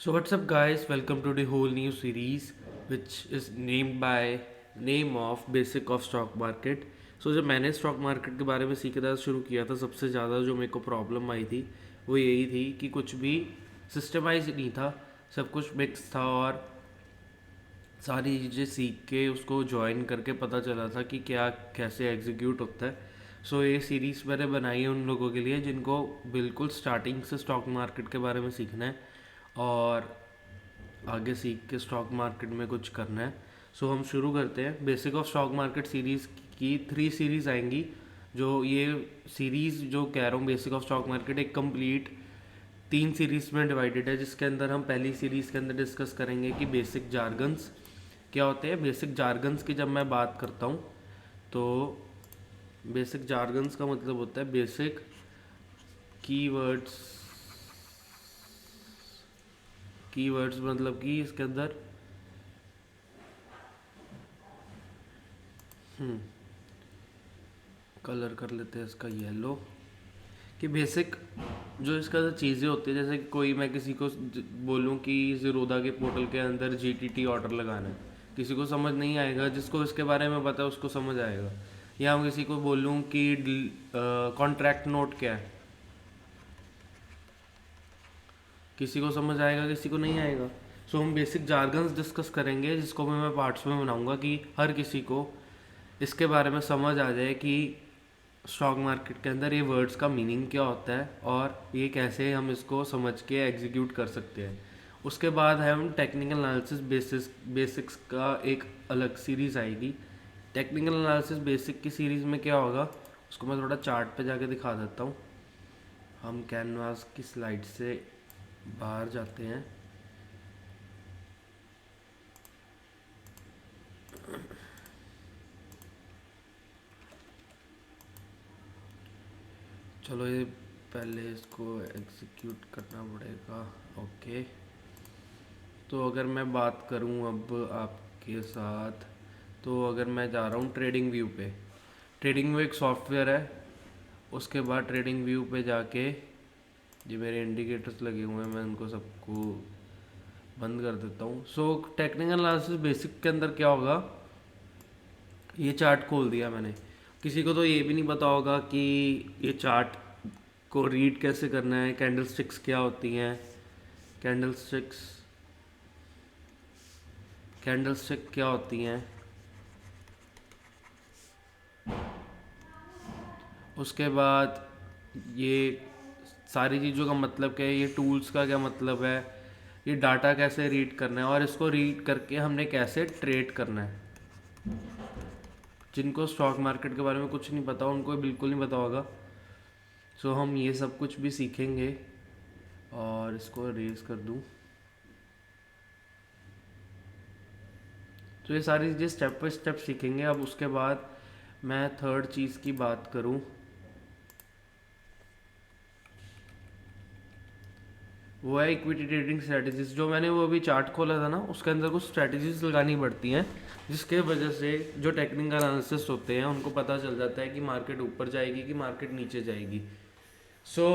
So what's up guys, welcome to the whole new series which is named by name of Basic of Stock Market. So जब मैंने stock market के बारे में सीखना शुरू किया था, सबसे ज़्यादा जो मेरे को प्रॉब्लम आई थी वो यही थी कि कुछ भी सिस्टमाइज नहीं था, सब कुछ मिक्स था और सारी चीज़ें सीख के उसको ज्वाइन करके पता चला था कि क्या कैसे एग्जीक्यूट होता है। सो ये सीरीज़ मैंने बनाई है उन लोगों के लिए जिनको बिल्कुल स्टार्टिंग से स्टॉक मार्केट के बारे में सीखना है और आगे सीख के स्टॉक मार्केट में कुछ करना है। सो हम शुरू करते हैं। Basic of stock market series की 3 सीरीज़ आएंगी। जो ये सीरीज़ जो कह रहा हूँ बेसिक ऑफ स्टॉक मार्केट एक कंप्लीट 3 सीरीज़ में डिवाइडेड है, जिसके अंदर हम पहली सीरीज़ के अंदर डिस्कस करेंगे कि बेसिक जार्गन्स क्या होते हैं। बेसिक जार्गन्स की जब मैं बात करता हूँ तो बेसिक जार्गन्स का मतलब होता है बेसिक कीवर्ड्स। कीवर्ड्स मतलब कि इसके अंदर कलर कर लेते हैं इसका येलो, कि बेसिक जो इसका चीज़ें होती है, जैसे कि कोई मैं किसी को बोलूँ कि ज़ीरोधा के पोर्टल के अंदर जीटीटी ऑर्डर लगाना है, किसी को समझ नहीं आएगा, जिसको इसके बारे में पता है उसको समझ आएगा। या मैं किसी को बोलूँ कि कॉन्ट्रैक्ट नोट क्या है, किसी को समझ आएगा किसी को नहीं आएगा। सो हम बेसिक जार्गन्स डिस्कस करेंगे जिसको मैं पार्ट्स में बनाऊंगा कि हर किसी को इसके बारे में समझ आ जाए कि स्टॉक मार्केट के अंदर ये वर्ड्स का मीनिंग क्या होता है और ये कैसे हम इसको समझ के एग्जीक्यूट कर सकते हैं। उसके बाद हम टेक्निकल एनालिसिस बेसिक्स का एक अलग सीरीज़ आएगी। टेक्निकल एनालिसिस बेसिक की सीरीज़ में क्या होगा उसको मैं थोड़ा चार्ट पे जाके दिखा देता हूँ। हम कैनवास की स्लाइड से बाहर जाते हैं। चलो ये पहले इसको एग्जीक्यूट करना पड़ेगा। ओके, तो अगर मैं बात करूं अब आपके साथ, तो अगर मैं जा रहा हूं ट्रेडिंग व्यू पे। ट्रेडिंग व्यू एक सॉफ्टवेयर है। उसके बाद ट्रेडिंग व्यू पे जाके जो मेरे इंडिकेटर्स लगे हुए हैं मैं उनको सबको बंद कर देता हूँ। सो टेक्निकल एनालिसिस बेसिक के अंदर क्या होगा, ये चार्ट खोल दिया मैंने। किसी को तो ये भी नहीं पता होगा कि ये चार्ट को रीड कैसे करना है, कैंडल स्टिक्स क्या होती हैं। कैंडल स्टिक्स कैंडल स्टिक क्या होती हैं, उसके बाद ये सारी चीज़ों का मतलब क्या है, ये टूल्स का क्या मतलब है, ये डाटा कैसे रीड करना है और इसको रीड करके हमने कैसे ट्रेड करना है। जिनको स्टॉक मार्केट के बारे में कुछ नहीं पता उनको बिल्कुल नहीं पता होगा। सो हम ये सब कुछ भी सीखेंगे और इसको रेज कर दूं। तो ये सारी चीज़ें स्टेप बाय स्टेप सीखेंगे। अब उसके बाद मैं थर्ड चीज़ की बात करूं, वो है इक्विटी ट्रेडिंग स्ट्रेटजीज। जो मैंने वो अभी चार्ट खोला था ना, उसके अंदर कुछ स्ट्रेटजीज लगानी पड़ती हैं जिसके वजह से जो टेक्निकल एनालिसिस्ट होते हैं उनको पता चल जाता है कि मार्केट ऊपर जाएगी कि मार्केट नीचे जाएगी। सो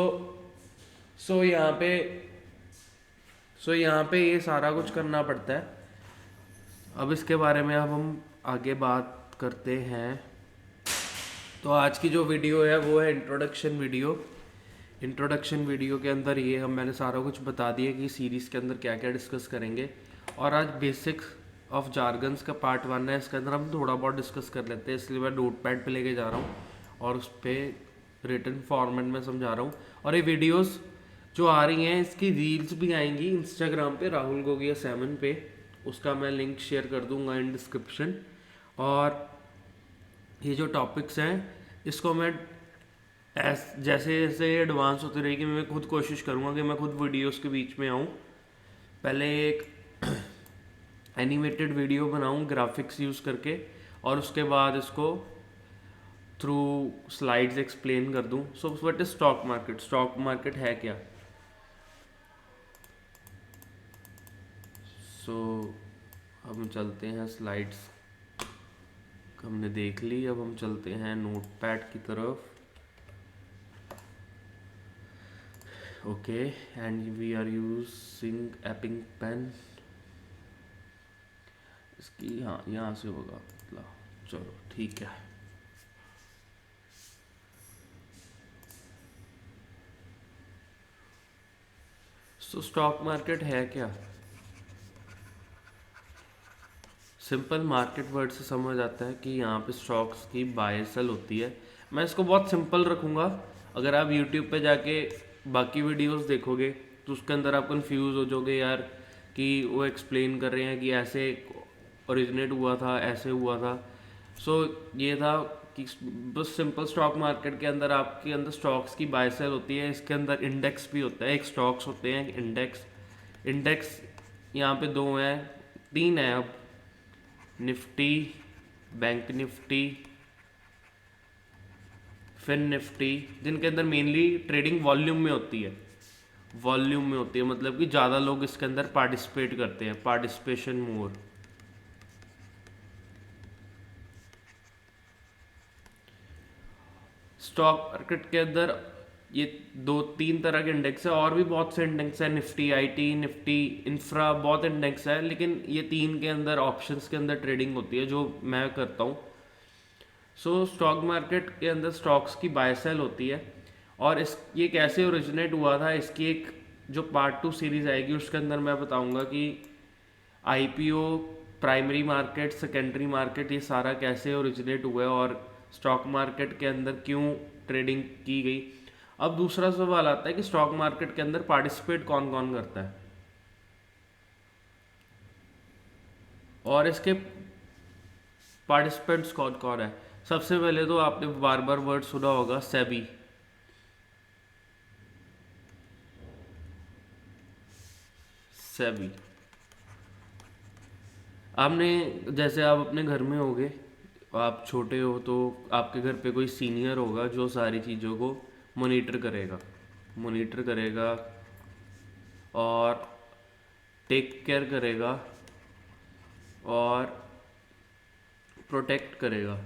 सो यहाँ पे ये सारा कुछ करना पड़ता है। अब इसके बारे में अब हम आगे बात करते हैं। तो आज की जो वीडियो है वो है इंट्रोडक्शन वीडियो। इंट्रोडक्शन वीडियो के अंदर ये हम मैंने सारा कुछ बता दिया कि सीरीज़ के अंदर क्या क्या डिस्कस करेंगे। और आज बेसिक ऑफ जार्गन्स का पार्ट 1 है, इसके अंदर हम थोड़ा बहुत डिस्कस कर लेते हैं, इसलिए मैं नोट पैड पर लेके जा रहा हूँ और उस पर रिटन फॉर्मेट में समझा रहा हूँ। और ये वीडियोज़ जो आ रही हैं इसकी रील्स भी आएंगी इंस्टाग्राम पे राहुल गोगिया 7 पे, उसका मैं लिंक शेयर कर दूंगा इन डिस्क्रिप्शन। और ये जो टॉपिक्स हैं इसको मैं जैसे जैसे एडवांस होती रहेगी मैं खुद कोशिश करूँगा कि मैं खुद वीडियोस के बीच में आऊँ। पहले एक एनिमेटेड वीडियो बनाऊँ ग्राफिक्स यूज़ करके और उसके बाद इसको थ्रू स्लाइड्स एक्सप्लेन कर दूँ। So what is stock market, stock market है क्या। सो हम चलते हैं स्लाइड्स हमने देख ली, अब हम चलते हैं नोट पैड की तरफ। Okay, and we are using एपिंग पेन। इसकी हाँ यहाँ से होगा मतलब, चलो ठीक है। सो स्टॉक मार्केट है क्या? सिंपल मार्केट वर्ड से समझ आता है कि यहाँ पे स्टॉक्स की बाय सेल होती है। मैं इसको बहुत सिंपल रखूँगा। अगर आप यूट्यूब पे जाके बाकी वीडियोस देखोगे तो उसके अंदर आप कंफ्यूज हो जाओगे यार, कि वो एक्सप्लेन कर रहे हैं कि ऐसे ओरिजिनेट हुआ था, ऐसे हुआ था। सो ये था कि बस सिंपल स्टॉक मार्केट के अंदर आपके अंदर स्टॉक्स की बाय सेल होती है। इसके अंदर इंडेक्स भी होता है, एक स्टॉक्स होते हैं, इंडेक्स। इंडेक्स यहाँ पे दो हैं, तीन हैं अब, Nifty, bank Nifty, Fin Nifty, जिनके अंदर मेनली ट्रेडिंग वॉल्यूम में होती है। वॉल्यूम में होती है मतलब कि ज़्यादा लोग इसके अंदर पार्टिसिपेट करते हैं, पार्टिसिपेशन मोर। स्टॉक मार्केट के अंदर ये दो तीन तरह के इंडेक्स है, और भी बहुत से इंडेक्स है, निफ्टी आईटी, निफ्टी इंफ्रा, बहुत इंडेक्स है, लेकिन ये तीन के अंदर ऑप्शंस के अंदर ट्रेडिंग होती है जो मैं करता हूँ। सो स्टॉक मार्केट के अंदर स्टॉक्स की बाय सेल होती है। और इस ये कैसे ओरिजिनेट हुआ था, इसकी एक जो पार्ट 2 सीरीज आएगी उसके अंदर मैं बताऊंगा कि IPO, primary market, secondary market, ये सारा कैसे ओरिजिनेट हुआ है और स्टॉक मार्केट के अंदर क्यों ट्रेडिंग की गई। अब दूसरा सवाल आता है कि स्टॉक मार्केट के अंदर पार्टिसिपेट कौन कौन करता है, और इसके पार्टिसिपेंट्स कौन कौन है। सबसे पहले तो आपने बार बार वर्ड सुना होगा, सेबी। सेबी आपने, जैसे आप अपने घर में होगे, आप छोटे हो तो आपके घर पे कोई सीनियर होगा जो सारी चीज़ों को मॉनिटर करेगा, मॉनिटर करेगा और टेक केयर करेगा और प्रोटेक्ट करेगा।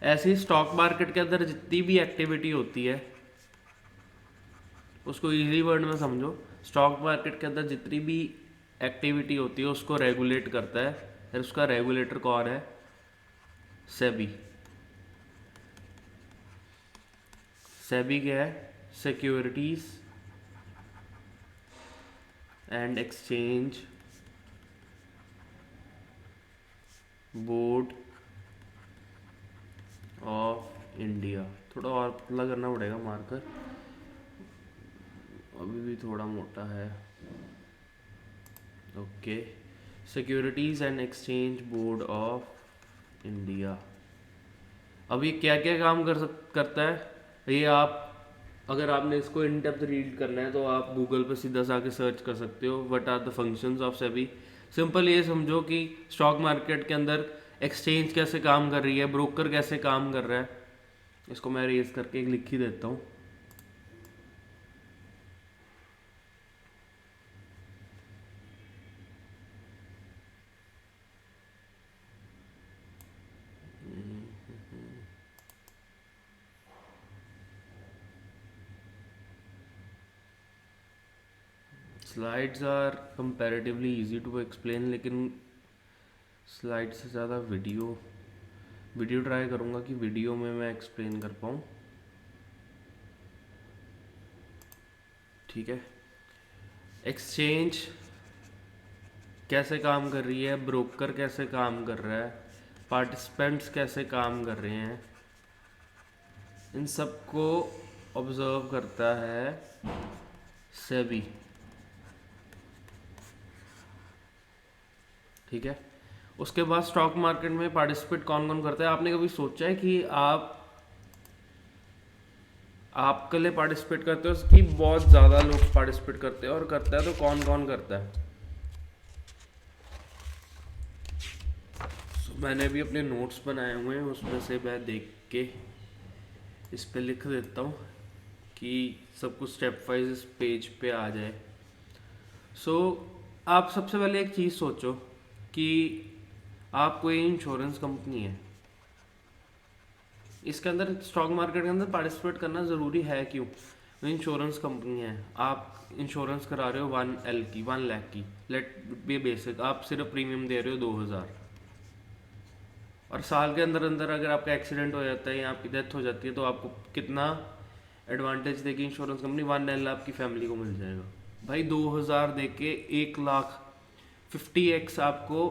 ऐसे ही स्टॉक मार्केट के अंदर जितनी भी एक्टिविटी होती है, उसको इजी वर्ड में समझो, स्टॉक मार्केट के अंदर जितनी भी एक्टिविटी होती है उसको रेगुलेट करता है, और उसका रेगुलेटर कौन है? सेबी। सेबी क्या है? Securities and exchange board of India. थोड़ा और पतला करना पड़ेगा मार्कर, अभी भी थोड़ा मोटा है। Okay, securities and exchange board of India. अब ये क्या क्या काम करता है, ये आप, अगर आपने इसको इन डेप्थ रीड करना है तो आप गूगल पे सीधा सा आके सर्च कर सकते हो, what are the functions of SEBI. Simple ये समझो कि स्टॉक मार्केट के अंदर एक्सचेंज कैसे काम कर रही है, ब्रोकर कैसे काम कर रहा है। इसको मैं रेज करके एक लिख ही देता हूँ। Slides are comparatively easy to explain, लेकिन स्लाइड से ज़्यादा वीडियो ट्राई करूँगा कि वीडियो में मैं एक्सप्लेन कर पाऊँ। ठीक है, एक्सचेंज कैसे काम कर रही है, ब्रोकर कैसे काम कर रहा है, पार्टिसिपेंट्स कैसे काम कर रहे हैं, इन सबको ऑब्जर्व करता है सेबी। ठीक है, उसके बाद स्टॉक मार्केट में पार्टिसिपेट कौन कौन करता है। आपने कभी सोचा है कि आप के लिए पार्टिसिपेट करते हो कि बहुत ज़्यादा लोग पार्टिसिपेट करते हैं, और करता है तो कौन कौन करता है। मैंने भी अपने नोट्स बनाए हुए हैं, उसमें से मैं देख के इस पे लिख देता हूँ कि सब कुछ स्टेप वाइज इस पेज पे आ जाए। सो आप सबसे पहले एक चीज़ सोचो कि आप कोई इंश्योरेंस कंपनी है, इसके अंदर स्टॉक मार्केट के अंदर पार्टिसिपेट करना ज़रूरी है क्यों? इंश्योरेंस कंपनी है, आप इंश्योरेंस करा रहे हो 1 L की, 1 लाख की, लेट बी बेसिक, आप सिर्फ प्रीमियम दे रहे हो 2,000, और साल के अंदर अंदर अगर आपका एक्सीडेंट हो जाता है या आपकी डेथ हो जाती है तो आपको कितना एडवांटेज देगी इंश्योरेंस कंपनी? 1 L आपकी फैमिली को मिल जाएगा भाई। 2,000 दे के 1 लाख, 50x आपको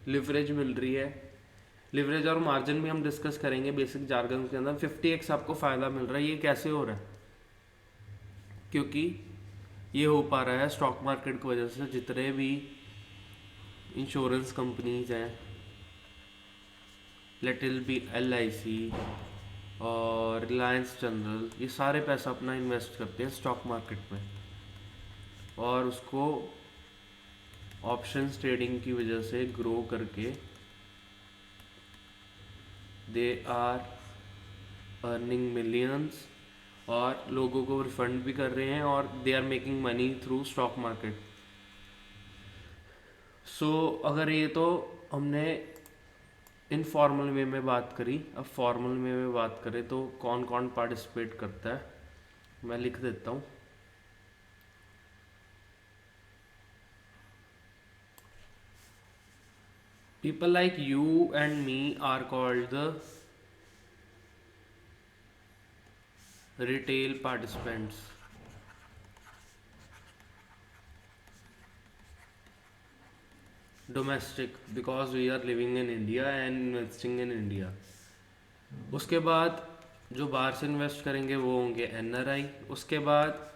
लिवरेज मिल रही है। लिवरेज और मार्जिन भी हम डिस्कस करेंगे बेसिक जार्गन के अंदर। 50x आपको फ़ायदा मिल रहा है, ये कैसे हो रहा है? क्योंकि ये हो पा रहा है स्टॉक मार्केट की वजह से। जितने भी इंश्योरेंस कंपनीज हैं, लेट इट बी LIC और रिलायंस जनरल, ये सारे पैसा अपना इन्वेस्ट करते हैं स्टॉक मार्केट में, और उसको ऑप्शंस ट्रेडिंग की वजह से ग्रो करके दे आर अर्निंग मिलियंस, और लोगों को रिफंड भी कर रहे हैं, और they are making money through stock market. So अगर ये तो हमने इनफॉर्मल वे में बात करी, अब फॉर्मल वे में बात करें तो कौन कौन पार्टिसिपेट करता है, मैं लिख देता हूँ। People like you and me are called the retail participants. Domestic, because we are living in India and investing in India. उसके बाद जो बाहर से इन्वेस्ट करेंगे वो होंगे NRI। उसके बाद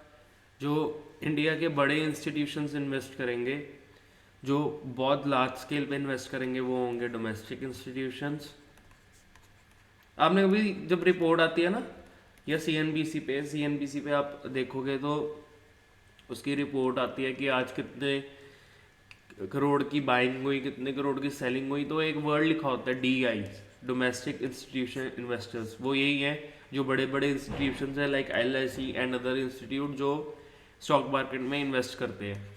जो इंडिया के बड़े इंस्टीट्यूशंस इन्वेस्ट करेंगे, जो बहुत लार्ज स्केल पे इन्वेस्ट करेंगे, वो होंगे डोमेस्टिक इंस्टीट्यूशंस। आपने कभी जब रिपोर्ट आती है ना, या CNBC पे आप देखोगे तो उसकी रिपोर्ट आती है कि आज कितने करोड़ की बाइंग हुई, कितने करोड़ की सेलिंग हुई, तो एक वर्ड लिखा होता है DI, डोमेस्टिक इंस्टीट्यूशन इन्वेस्टर्स। वो यही है जो बड़े बड़े इंस्टीट्यूशन है like LIC and other institute जो स्टॉक मार्केट में इन्वेस्ट करते हैं।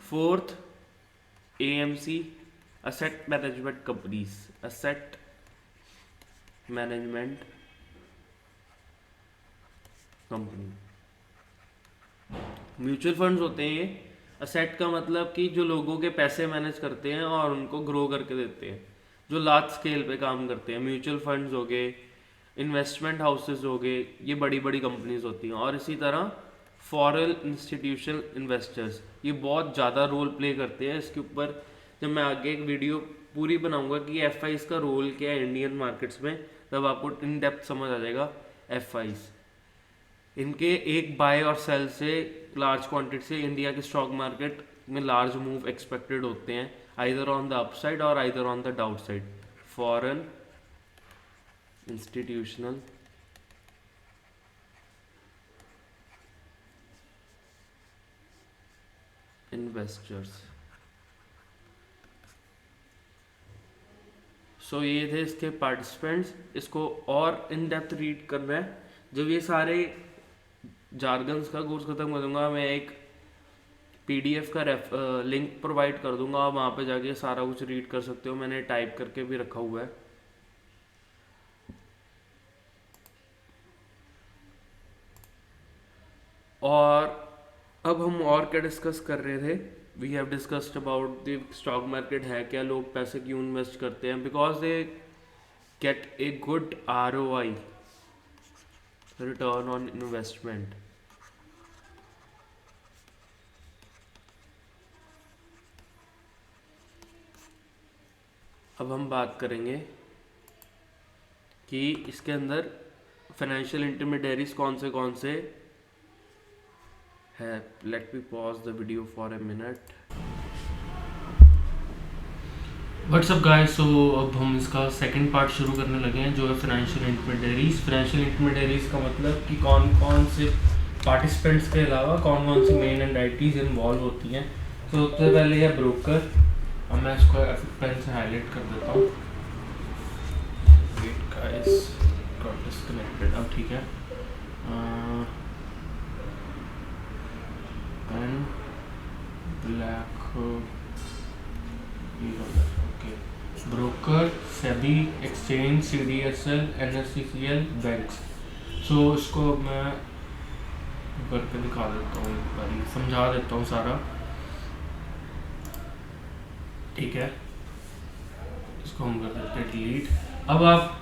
Fourth, AMC, asset management companies, asset management company. Mutual funds होते हैं ये। असेट का मतलब कि जो लोगों के पैसे मैनेज करते हैं और उनको ग्रो करके देते हैं, जो लार्ज स्केल पे काम करते हैं। म्यूचुअल फंड्स हो गए, इन्वेस्टमेंट हाउसेज हो गए, ये बड़ी बड़ी कंपनीज होती हैं। और इसी तरह फॉरेन इंस्टीट्यूशनल इन्वेस्टर्स, ये बहुत ज़्यादा रोल प्ले करते हैं। इसके ऊपर जब मैं आगे एक वीडियो पूरी बनाऊंगा कि FIs का रोल क्या है इंडियन मार्केट्स में, तब आपको इन डेप्थ समझ आ जाएगा FIs। इनके एक बाय और सेल से लार्ज क्वांटिटी से इंडिया के स्टॉक मार्केट में लार्ज मूव एक्सपेक्टेड होते हैं, आइदर ऑन द अपसाइड और either on the downside. Foreign institutional investors. So ये थे इसके पार्टिसिपेंट्स। इसको और इन डेप्थ रीड करना है, जब ये सारे जार्गन्स का कोर्स खत्म कर दूंगा, मैं एक PDF का लिंक प्रोवाइड कर दूंगा, आप वहाँ पे जाके सारा कुछ रीड कर सकते हो। मैंने टाइप करके भी रखा हुआ है। और अब हम और क्या डिस्कस कर रहे थे? We have discussed about the stock market है क्या, लोग पैसे क्यों इन्वेस्ट करते हैं, because they get a good ROI, return on investment. अब हम बात करेंगे कि इसके अंदर फाइनेंशियल इंटरमीडियरीज कौन से है। Let me pause the video for a minute. What's up guys, so अब हम इसका सेकंड पार्ट शुरू करने लगे हैं, जो है फाइनेंशियल इंटरमीडियरीज। फाइनेंशियल इंटरमीडियरीज का मतलब कि कौन कौन से पार्टिसिपेंट्स के अलावा कौन कौन सी मेन एंटिटीज इन्वॉल्व होती हैं। तो सबसे पहले है ब्रोकर। अब मैं इसको पेन से हाईलाइट कर देता हूँ। Wait guys, got disconnected. अब ठीक है, pen black, okay. Broker, SEBI, exchange, CDSL, NSCCL, banks. So इसको मैं करके दिखा देता हूँ, एक बार समझा देता हूँ सारा। ठीक है, इसको हम कर देते हैं डिलीट। अब आप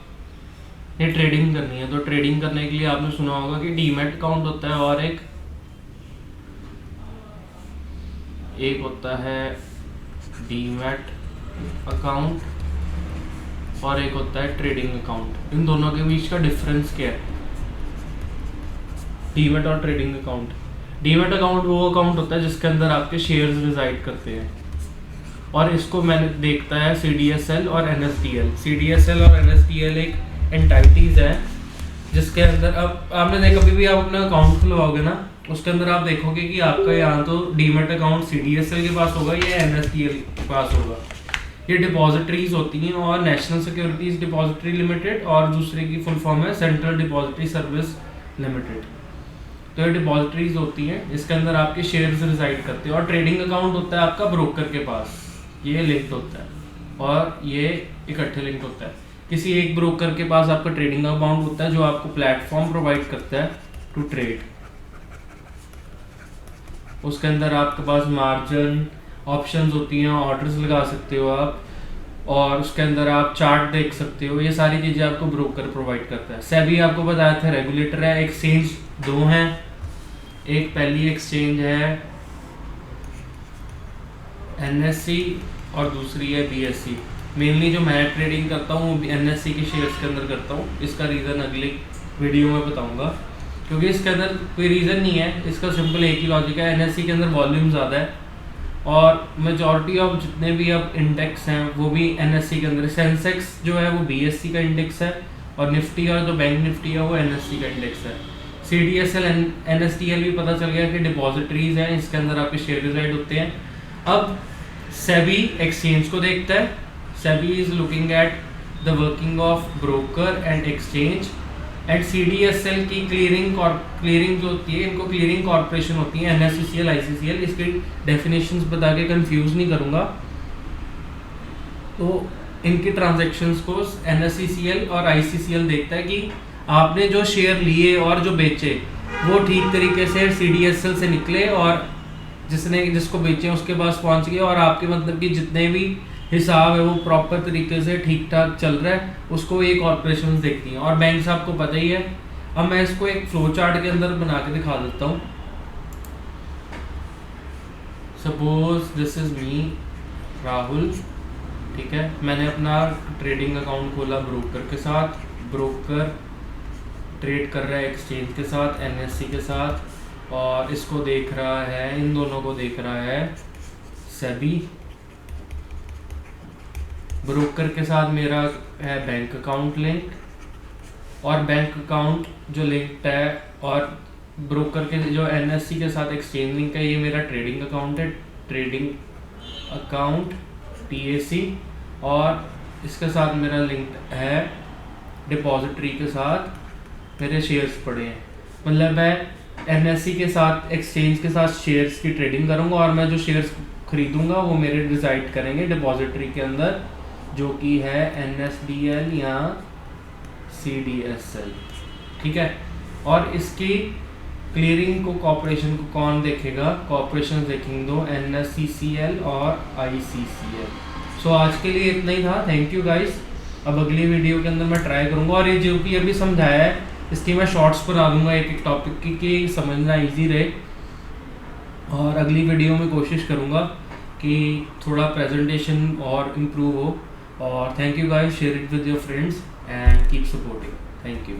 ये ट्रेडिंग करनी है, तो ट्रेडिंग करने के लिए आपने सुना होगा कि डीमैट अकाउंट होता है और एक होता है डीमैट अकाउंट और एक होता है ट्रेडिंग अकाउंट। इन दोनों के बीच का डिफरेंस क्या है? डीमैट और ट्रेडिंग अकाउंट, डीमैट अकाउंट वो अकाउंट होता है जिसके अंदर आपके शेयर्स रिजाइड करते हैं, और इसको मैंने देखता है CDSL और NSDL। CDSL और NSDL एक एंटाइटीज है जिसके अंदर अब आपने देखा, कभी भी आप अपना अकाउंट खुलवाओगे ना, उसके अंदर आप देखोगे कि आपका यहाँ तो डीमैट अकाउंट CDSL के पास होगा या NSDL के पास होगा। ये डिपॉजिटरीज होती हैं, और नेशनल सिक्योरिटीज डिपॉजिटरी लिमिटेड और दूसरे की फुल फॉर्म है सेंट्रल डिपॉजिटरी सर्विस लिमिटेड। तो ये डिपॉजिटरीज होती हैं, इसके अंदर आपके शेयर्स रिजाइड करते हैं। और ट्रेडिंग अकाउंट होता है आपका ब्रोकर के पास, ये लिंक्ड होता है और ये इकट्ठे लिंक्ड होता है। किसी एक ब्रोकर के पास आपका ट्रेडिंग अकाउंट होता है जो आपको प्लेटफॉर्म प्रोवाइड करता है टू ट्रेड। उसके अंदर आपके पास मार्जिन ऑप्शंस होती हैं, ऑर्डर्स लगा सकते हो आप, और उसके अंदर आप चार्ट देख सकते हो। ये सारी चीज़ें आपको ब्रोकर प्रोवाइड करता है। सेबी आपको बताया था रेगुलेटर है। एक्सचेंज दो हैं, एक पहली एक्सचेंज है NSE और दूसरी है BSE। मेनली जो मैं ट्रेडिंग करता हूँ वो NSE के शेयर्स के अंदर करता हूँ। इसका रीज़न अगली वीडियो में बताऊँगा, क्योंकि इसके अंदर कोई रीज़न नहीं है, इसका सिंपल एक ही लॉजिक है। NSE के अंदर वॉल्यूम ज़्यादा है और मेजॉरिटी ऑफ जितने भी अब इंडेक्स हैं वो भी NSE के अंदर। सेंसेक्स जो है वो BSE का इंडेक्स है, और निफ्टी और जो बैंक निफ्टी है वो NSE का इंडेक्स है। CDSL NSDL भी पता चल गया कि डिपॉजिटरीज हैं, इसके अंदर आपके शेयर रिजाइड होते हैं। अब सेबी एक्सचेंज को देखता है। SEBI is looking at the working of broker and exchange, and CDSL की क्लियरिंग जो होती है, इनको क्लियरिंग कॉर्पोरेशन होती है, NSCCL ICCL। इसकी डेफिनेशंस बता के कंफ्यूज नहीं करूँगा। तो इनकी ट्रांजैक्शंस को NSCCL और ICCL देखता है कि आपने जो शेयर लिए और जो बेचे वो ठीक तरीके से CDSL से निकले, और जिसको बेचे उसके पास पहुंच गए, और आपके मतलब कि जितने भी हिसाब है वो प्रॉपर तरीके से ठीक ठाक चल रहा है, उसको ये कॉर्पोरेशन देखती हैं। और बैंक आपको पता ही है। अब मैं इसको एक फ्लो चार्ट के अंदर बना के दिखा देता हूँ। Suppose this is me Rahul, ठीक है। मैंने अपना ट्रेडिंग अकाउंट खोला ब्रोकर के साथ। ब्रोकर ट्रेड कर रहा है एक्सचेंज के साथ, NSE के साथ, और इसको देख रहा है, इन दोनों को देख रहा है सेबी। ब्रोकर के साथ मेरा है बैंक अकाउंट लिंक, और बैंक अकाउंट जो लिंक्ड है, और ब्रोकर के जो NSE के साथ एक्सचेंज लिंक है, ये मेरा ट्रेडिंग अकाउंट है, ट्रेडिंग अकाउंट TAC। और इसके साथ मेरा लिंक है डिपॉजिटरी के साथ, मेरे शेयर्स पड़े हैं। मतलब मैं NSE के साथ एक्सचेंज के साथ शेयर्स की ट्रेडिंग करूंगा, और मैं जो शेयर्स खरीदूंगा वो मेरे रिजाइड करेंगे डिपॉजिटरी के अंदर, जो कि है NSDL या CDSL, ठीक है। और इसकी क्लियरिंग को कॉर्पोरेशन को कौन देखेगा? कॉर्पोरेशन देखेंगे दो, NSCCL और ICCL। सो आज के लिए इतना ही था। Thank you guys. अब अगली वीडियो के अंदर मैं ट्राई करूंगा, और ये जो कि अभी समझाया है इसकी मैं शॉर्ट्स बना दूंगा एक एक टॉपिक की, कि समझना इजी रहे। और अगली वीडियो में कोशिश करूंगा कि थोड़ा प्रेजेंटेशन और इम्प्रूव हो। और thank you guys, share it with your friends and keep supporting. Thank you.